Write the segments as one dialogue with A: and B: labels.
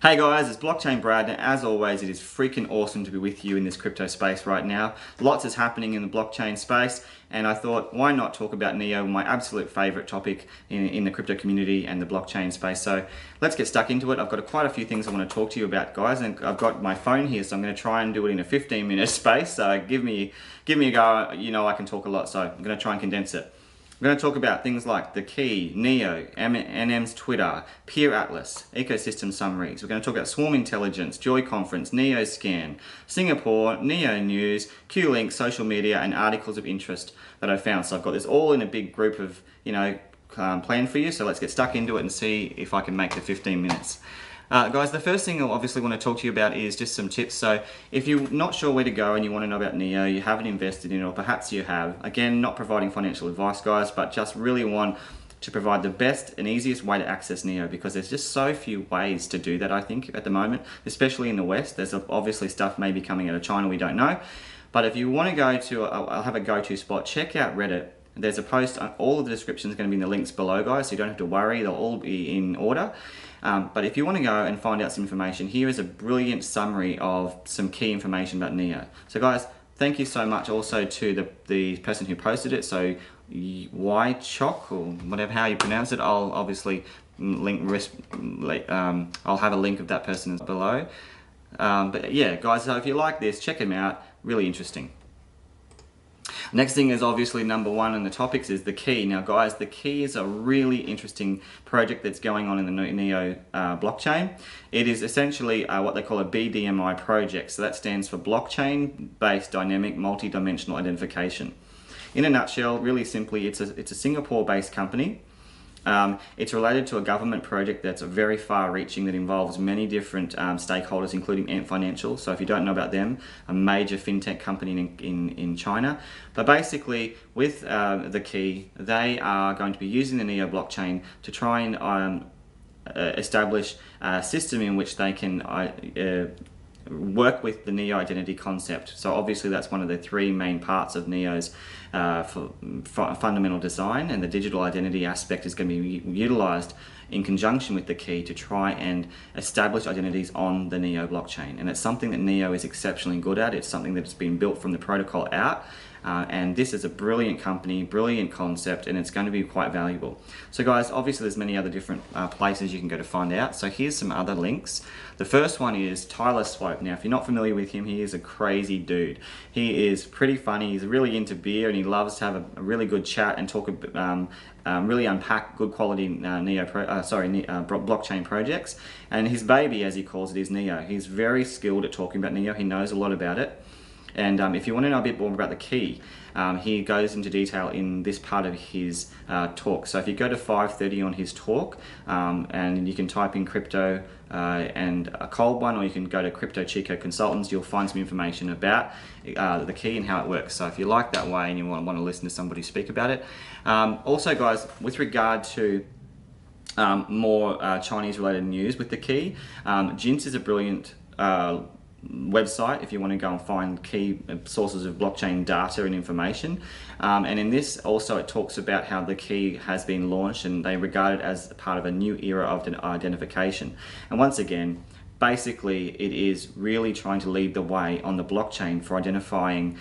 A: Hey guys, it's BlockchainBrad, and as always, it is freaking awesome to be with you in this crypto space right now. Lots is happening in the blockchain space, and I thought, why not talk about Neo, my absolute favorite topic in the crypto community and the blockchain space. So let's get stuck into it. I've got quite a few things I want to talk to you about, guys, and I've got my phone here, so I'm going to try and do it in a 15-minute space. So give me a go. You know I can talk a lot, so I'm going to try and condense it. We're going to talk about things like TheKey, Neo, NM's Twitter, Peer Atlas, ecosystem summaries. We're going to talk about Swarm Intelligence, Joy Conference, Neo Scan, Singapore, Neo News, Qlink, social media, and articles of interest that I found. So I've got this all in a big group of, plan for you. So let's get stuck into it and see if I can make the 15 minutes. Guys, the first thing I obviously want to talk to you about is just some tips. So if you're not sure where to go and you want to know about Neo, you haven't invested in it, or perhaps you have, again, not providing financial advice, guys, but just really want to provide the best and easiest way to access Neo, because there's just so few ways to do that, I think, at the moment, especially in the West. There's obviously stuff maybe coming out of China we don't know. But if you want to go to, I'll have a go-to spot, check out Reddit. There's a post, all of the description is going to be in the links below, guys, so you don't have to worry, they'll all be in order. But if you want to go and find out some information, here is a brilliant summary of some key information about Neo. So guys, thank you so much also to the person who posted it. So Ychoc, or whatever how you pronounce it, I'll obviously I'll have a link of that person below. But yeah, guys, so if you like this, check them out. Really interesting. Next thing is obviously number one in the topics is TheKey. Now guys, TheKey is a really interesting project that's going on in the Neo blockchain. It is essentially what they call a BDMI project. So that stands for Blockchain-Based Dynamic Multi-Dimensional Identification. In a nutshell, really simply, it's a Singapore-based company. It's related to a government project that's very far-reaching, that involves many different stakeholders, including Ant Financial. So if you don't know about them, a major fintech company in China. But basically, with TheKey, they are going to be using the Neo blockchain to try and establish a system in which they can work with the Neo identity concept. So obviously that's one of the three main parts of Neo's fundamental design, and the digital identity aspect is going to be utilized in conjunction with TheKey to try and establish identities on the Neo blockchain. And it's something that Neo is exceptionally good at. It's something that's been built from the protocol out. And this is a brilliant company, brilliant concept, and it's going to be quite valuable. So guys, obviously there's many other different places you can go to find out. So here's some other links. The first one is Tyler Swope. Now if you're not familiar with him, he is a crazy dude. He is pretty funny, he's really into beer, and he loves to have a really good chat and talk really unpack good quality blockchain projects. And his baby, as he calls it, is Neo. He's very skilled at talking about Neo. He knows a lot about it. And if you want to know a bit more about TheKey, he goes into detail in this part of his talk. So if you go to 5:30 on his talk, and you can type in crypto and a cold one, or you can go to Crypto Chico Consultants, you'll find some information about TheKey and how it works. So if you like that way and you want to listen to somebody speak about it. Also guys, with regard to more Chinese related news with TheKey, Jints is a brilliant website if you want to go and find key sources of blockchain data and information. And in this also it talks about how TheKey has been launched, and they regard it as part of a new era of identification. And once again, basically it is really trying to lead the way on the blockchain for identifying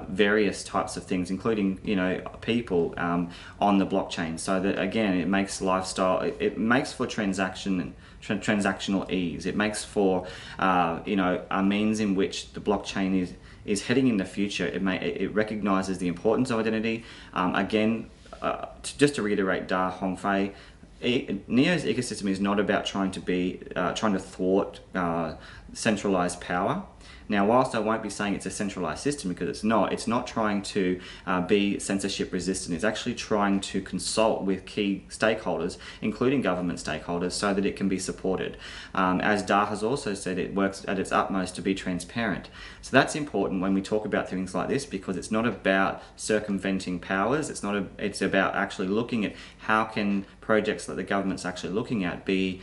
A: various types of things, including people on the blockchain. So that again, it makes lifestyle, it makes for transactional ease. It makes for a means in which the blockchain is heading in the future. It recognizes the importance of identity. Just to reiterate Da Hongfei, Neo's ecosystem is not about trying to thwart centralized power. Now, whilst I won't be saying it's a centralized system, because it's not trying to be censorship resistant. It's actually trying to consult with key stakeholders, including government stakeholders, so that it can be supported. As Da has also said, it works at its utmost to be transparent. So that's important when we talk about things like this, because it's not about circumventing powers. It's about actually looking at how can projects that the government's actually looking at be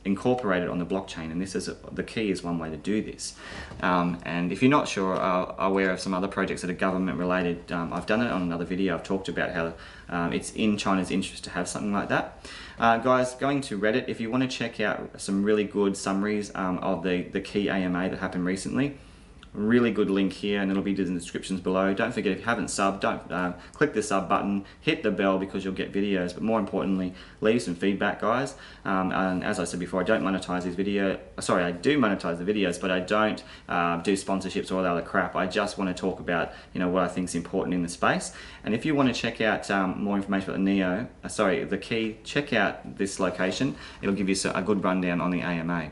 A: incorporated on the blockchain, and this is TheKey is one way to do this. And if you're not sure, aware of some other projects that are government related, I've done it on another video. I've talked about how it's in China's interest to have something like that. Guys, going to Reddit, if you want to check out some really good summaries of the key AMA that happened recently, really good link here, and it'll be in the descriptions below. Don't forget, if you haven't subbed, don't click the sub button, hit the bell because you'll get videos, but more importantly, leave some feedback, guys. And as I said before, I don't monetize these videos. Sorry, I do monetize the videos, but I don't do sponsorships or all that other crap. I just want to talk about, you know, what I think is important in the space. And if you want to check out more information about the TheKey, check out this location. It'll give you a good rundown on the AMA.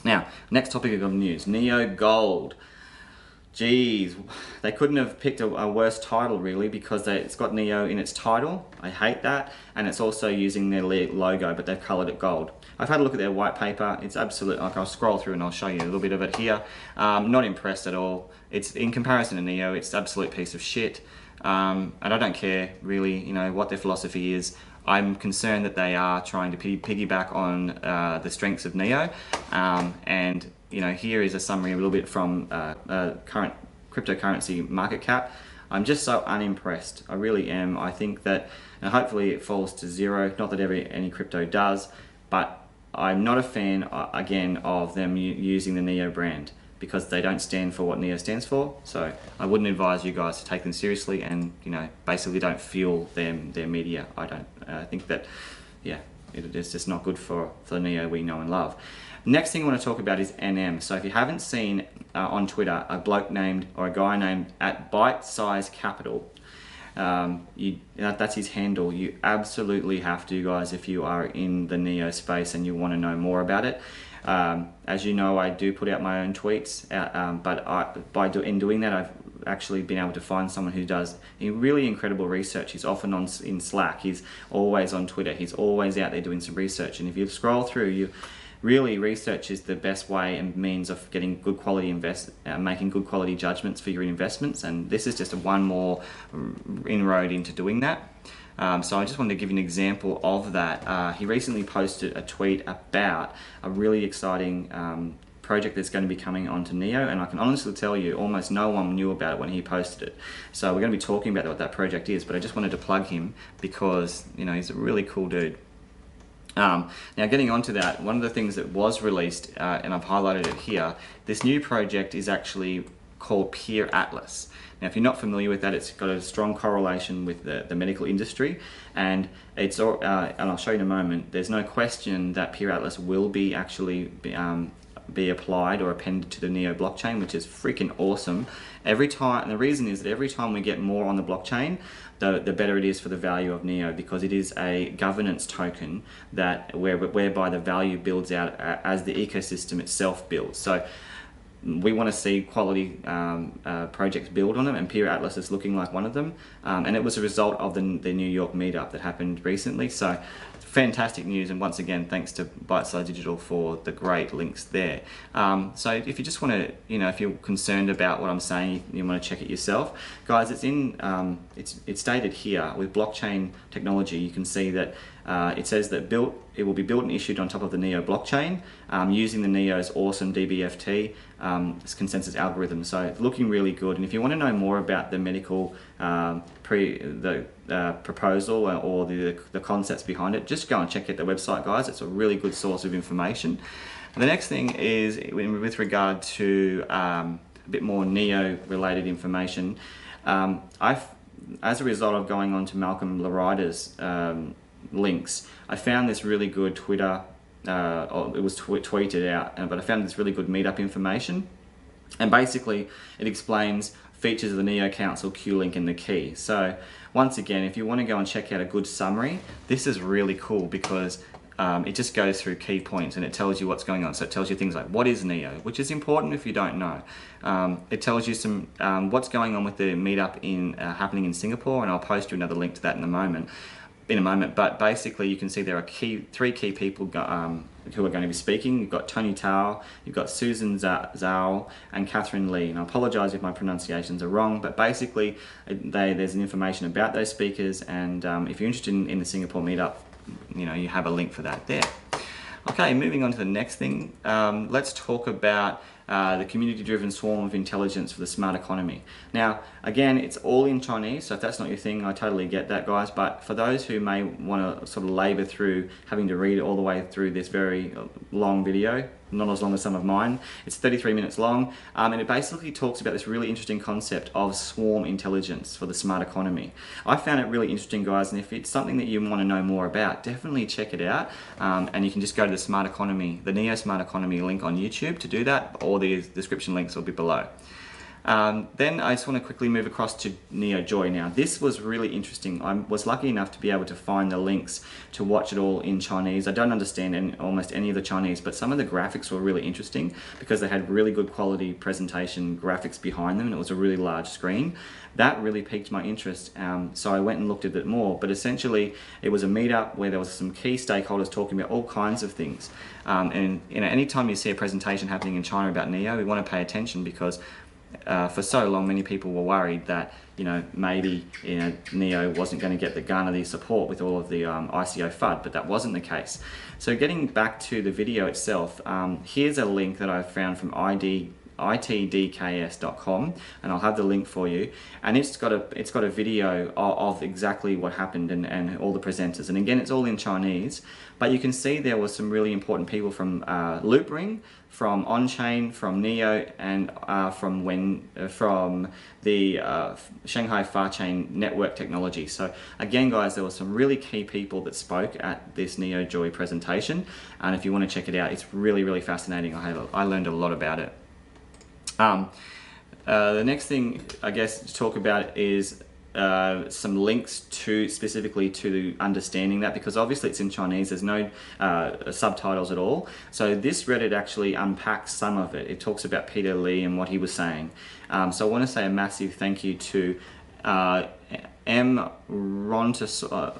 A: Now, next topic of news, Neo Gold. Geez, they couldn't have picked a worse title really, because it's got Neo in its title. I hate that. And it's also using their logo, but they've colored it gold. I've had a look at their white paper. It's absolute, like, I'll scroll through and I'll show you a little bit of it here. Not impressed at all. It's, in comparison to Neo, it's an absolute piece of shit. And I don't care really, you know, what their philosophy is. I'm concerned that they are trying to piggyback on the strengths of Neo, and you know, here is a summary a little bit from current cryptocurrency market cap. I'm just so unimpressed. I really am. I think that, and hopefully it falls to zero. Not that any crypto does, but I'm not a fan again of them using the Neo brand, because they don't stand for what Neo stands for. So I wouldn't advise you guys to take them seriously, and, you know, basically don't fuel their media. I think that, yeah, it's just not good for the Neo we know and love. Next thing I want to talk about is NM. So if you haven't seen on Twitter a guy named at ByteSizeCapital, that's his handle. You absolutely have to, guys, if you are in the Neo space and you want to know more about it. As you know, I do put out my own tweets, but in doing that, I've actually been able to find someone who does really incredible research. He's often in Slack, he's always on Twitter, he's always out there doing some research. And if you scroll through, really, research is the best way and means of getting good quality making good quality judgments for your investments. And this is just one more inroad into doing that. So I just wanted to give you an example of that. He recently posted a tweet about a really exciting project that's going to be coming onto Neo, and I can honestly tell you almost no one knew about it when he posted it. So we're going to be talking about what that project is, but I just wanted to plug him because, you know, he's a really cool dude. Now, getting onto that, one of the things that was released, and I've highlighted it here, this new project is actually called Peer Atlas. Now, if you're not familiar with that, it's got a strong correlation with the medical industry, and and I'll show you in a moment. There's no question that Peer Atlas will be be applied or appended to the Neo blockchain, which is freaking awesome. Every time, and the reason is that every time we get more on the blockchain, the better it is for the value of Neo, because it is a governance token whereby the value builds out as the ecosystem itself builds. So we want to see quality projects build on them, and Peer Atlas is looking like one of them. And it was a result of the New York meetup that happened recently. So fantastic news, and once again, thanks to ByteSizeCapital for the great links there. So if you just want to, you know, if you're concerned about what I'm saying, you want to check it yourself, guys. It's stated here with blockchain technology. You can see that it says that it will be built and issued on top of the Neo blockchain using the Neo's awesome DBFT consensus algorithm. So it's looking really good. And if you want to know more about the medical proposal or the concepts behind it, just go and check out the website, guys. It's a really good source of information. And the next thing is with regard to a bit more Neo related information. As a result of going on to Malcolm Larida's links, I found this really good Twitter, it was tweeted out, but I found this really good meetup information, and basically it explains features of the Neo Council, Qlink and TheKey. So once again, if you want to go and check out a good summary, this is really cool because it just goes through key points and it tells you what's going on. So it tells you things like what is Neo, which is important if you don't know. It tells you some what's going on with the meetup happening in Singapore, and I'll post you another link to that in a moment. But basically you can see there are three key people who are going to be speaking. You've got Tony Tao, you've got Susan Zhao, and Catherine Lee. And I apologize if my pronunciations are wrong, but basically there's information about those speakers, and if you're interested in the Singapore meetup, you know, you have a link for that there. Okay, moving on to the next thing. Let's talk about the community-driven swarm of intelligence for the smart economy. Now, again, it's all in Chinese, so if that's not your thing, I totally get that, guys. But for those who may want to sort of labor through having to read all the way through this very long video, not as long as some of mine, it's 33 minutes long, and it basically talks about this really interesting concept of swarm intelligence for the smart economy. I found it really interesting, guys, and if it's something that you want to know more about, definitely check it out. And you can just go to the Smart Economy, the Neo Smart Economy link on YouTube to do that, or the description links will be below. Then I just want to quickly move across to Neo Joy. Now, this was really interesting. I was lucky enough to be able to find the links to watch it all in Chinese. I don't understand almost any of the Chinese, but some of the graphics were really interesting because they had really good quality presentation graphics behind them, and it was a really large screen. That really piqued my interest, so I went and looked at it more. But essentially, it was a meetup where there was some key stakeholders talking about all kinds of things. And you know, anytime you see a presentation happening in China about Neo, we want to pay attention because for so long, many people were worried that, you know, maybe, you know, Neo wasn't going to get the garner the support with all of the ICO FUD, but that wasn't the case. So getting back to the video itself, here's a link that I found from itdks.com, and I'll have the link for you, and it's got a video of exactly what happened and all the presenters, and again, it's all in Chinese, but you can see there was some really important people from Loopring, from On-Chain, from Neo, and from the Shanghai Farchain Network Technology. So again, guys, there were some really key people that spoke at this Neo Joy presentation, and if you want to check it out, it's really, really fascinating. I learned a lot about it. The next thing I guess to talk about is some links to specifically to understanding that, because obviously it's in Chinese, there's no subtitles at all. So this Reddit actually unpacks some of it. It talks about Peter Lee and what he was saying. So I want to say a massive thank you to M. Morontosaurus,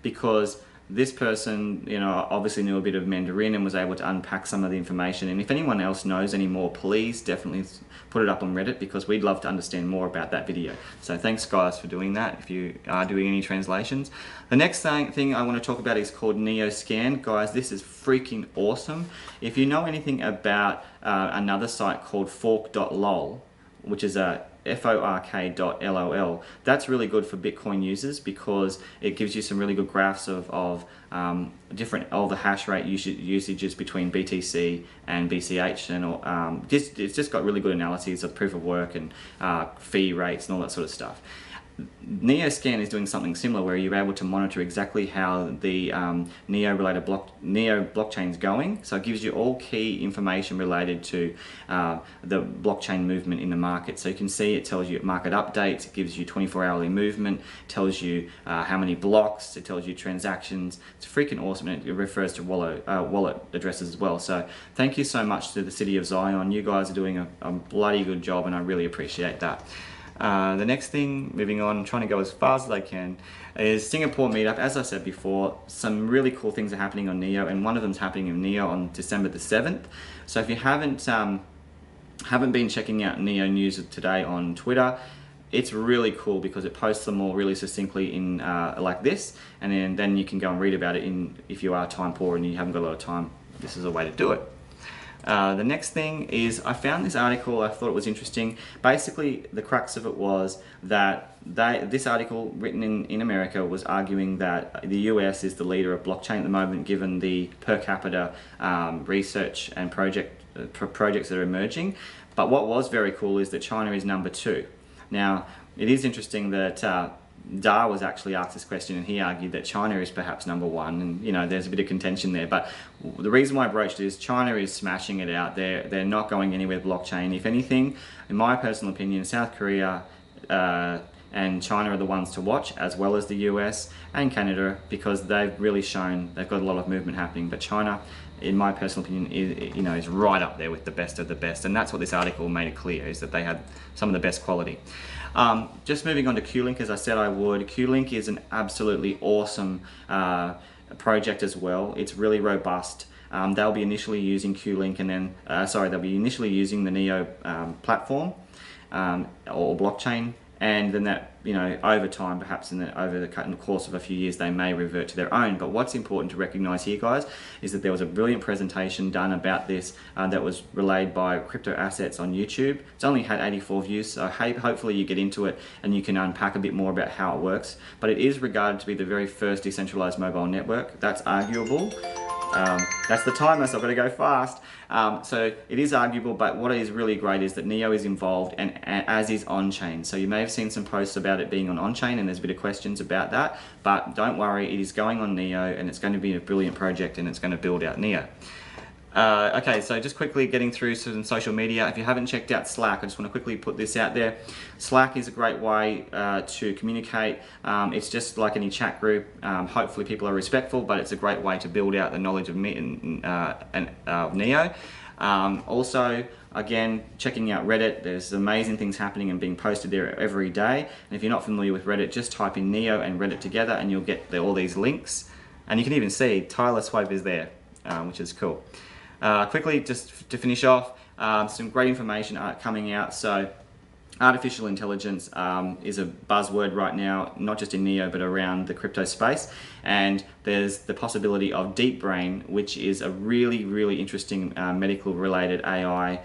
A: because this person, you know, obviously knew a bit of Mandarin and was able to unpack some of the information. And if anyone else knows any more, please definitely put it up on Reddit, because we'd love to understand more about that video. So thanks, guys, for doing that, if you are doing any translations. The next thing I want to talk about is called NeoScan. Guys, this is freaking awesome. If you know anything about another site called fork.lol, which is a fork.lol, that's really good for Bitcoin users because it gives you some really good graphs of all the hash rate usages between BTC and BCH, and it's just got really good analyses of proof of work and fee rates and all that sort of stuff. NeoScan is doing something similar where you're able to monitor exactly how the Neo blockchain is going. So it gives you all key information related to the blockchain movement in the market. So you can see it tells you market updates, it gives you 24-hourly movement, tells you how many blocks, it tells you transactions. It's freaking awesome, and it refers to wallet addresses as well. So thank you so much to the City of Zion. You guys are doing a bloody good job, and I really appreciate that. The next thing, moving on, trying to go as fast as I can, is Singapore meetup. As I said before, some really cool things are happening on Neo, and one of them's happening in Neo on December the 7th. So if you haven't been checking out Neo News today on Twitter, it's really cool because it posts them all really succinctly in like this, and then you can go and read about it if you are time poor and you haven't got a lot of time. This is a way to do it. The next thing is, I found this article, I thought it was interesting. Basically, the crux of it was that this article written in America was arguing that the US is the leader of blockchain at the moment, given the per capita research and projects that are emerging. But what was very cool is that China is number 2. Now, it is interesting that Da was actually asked this question, and he argued that China is perhaps number 1, and you know, there's a bit of contention there. But the reason why I broached it is China is smashing it out. They're not going anywhere with blockchain. If anything, in my personal opinion, South Korea and China are the ones to watch, as well as the US and Canada, because they've really shown they've got a lot of movement happening. But China, in my personal opinion, is right up there with the best of the best, and that's what this article made it clear, is that they had some of the best quality. Just moving on to Qlink, as I said I would. Qlink is an absolutely awesome project as well. It's really robust. They'll be initially using Qlink, and then they'll be initially using the Neo platform or blockchain and then that, you know, over time, perhaps over the course of a few years, they may revert to their own. But what's important to recognize here, guys, is that there was a brilliant presentation done about this that was relayed by Crypto Assets on YouTube. It's only had 84 views, so hopefully you get into it and you can unpack a bit more about how it works. But it is regarded to be the very first decentralized mobile network. That's arguable. That's the timer, so I've got to go fast. So it is arguable, but what is really great is that Neo is involved, and as is on-chain. So you may have seen some posts about it being on-chain, and there's a bit of questions about that, but don't worry, it is going on Neo, and it's going to be a brilliant project, and it's going to build out Neo. Okay, so just quickly getting through some social media. If you haven't checked out Slack, I just want to quickly put this out there. Slack is a great way to communicate. It's just like any chat group. Hopefully people are respectful, but it's a great way to build out the knowledge of Neo. Also, again, checking out Reddit. There's amazing things happening and being posted there every day. And if you're not familiar with Reddit, just type in Neo and Reddit together and you'll get all these links. And you can even see Tyler Swabe is there, which is cool. Quickly, just to finish off, some great information coming out. So artificial intelligence is a buzzword right now, not just in Neo, but around the crypto space. And there's the possibility of DeepBrain, which is a really, really interesting medical related AI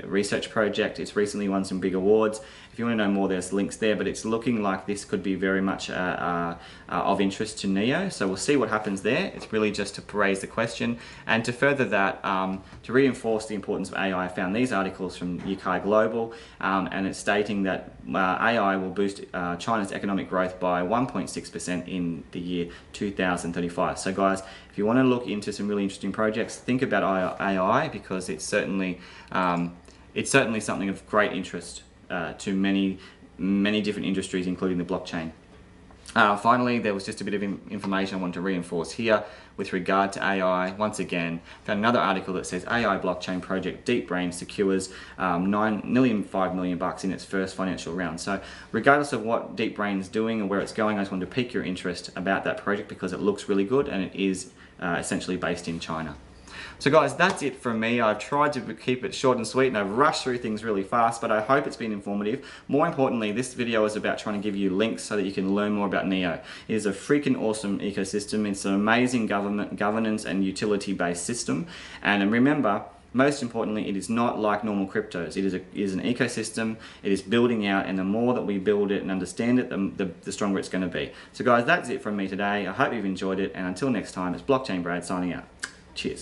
A: research project. It's recently won some big awards. If you want to know more, there's links there, but it's looking like this could be very much of interest to Neo. So we'll see what happens there. It's really just to raise the question. And to further that, to reinforce the importance of AI, I found these articles from TheKey Global, and it's stating that AI will boost China's economic growth by 1.6% in the year 2035. So guys, if you want to look into some really interesting projects, think about AI, because it's certainly something of great interest to many different industries, including the blockchain. Finally, there was just a bit of information I wanted to reinforce here with regard to AI. Once again, found another article that says AI blockchain project DeepBrain secures nearly $5 million in its first financial round. So regardless of what DeepBrain is doing and where it's going, I just wanted to pique your interest about that project because it looks really good and it is essentially based in China. So guys, that's it from me. I've tried to keep it short and sweet and I've rushed through things really fast, but I hope it's been informative. More importantly, this video is about trying to give you links so that you can learn more about Neo. It is a freaking awesome ecosystem. It's an amazing governance and utility-based system. And remember, most importantly, it is not like normal cryptos. It is an ecosystem, it is building out, and the more that we build it and understand it, the stronger it's going to be. So guys, that's it from me today. I hope you've enjoyed it, and until next time, it's BlockchainBrad signing out. Cheers.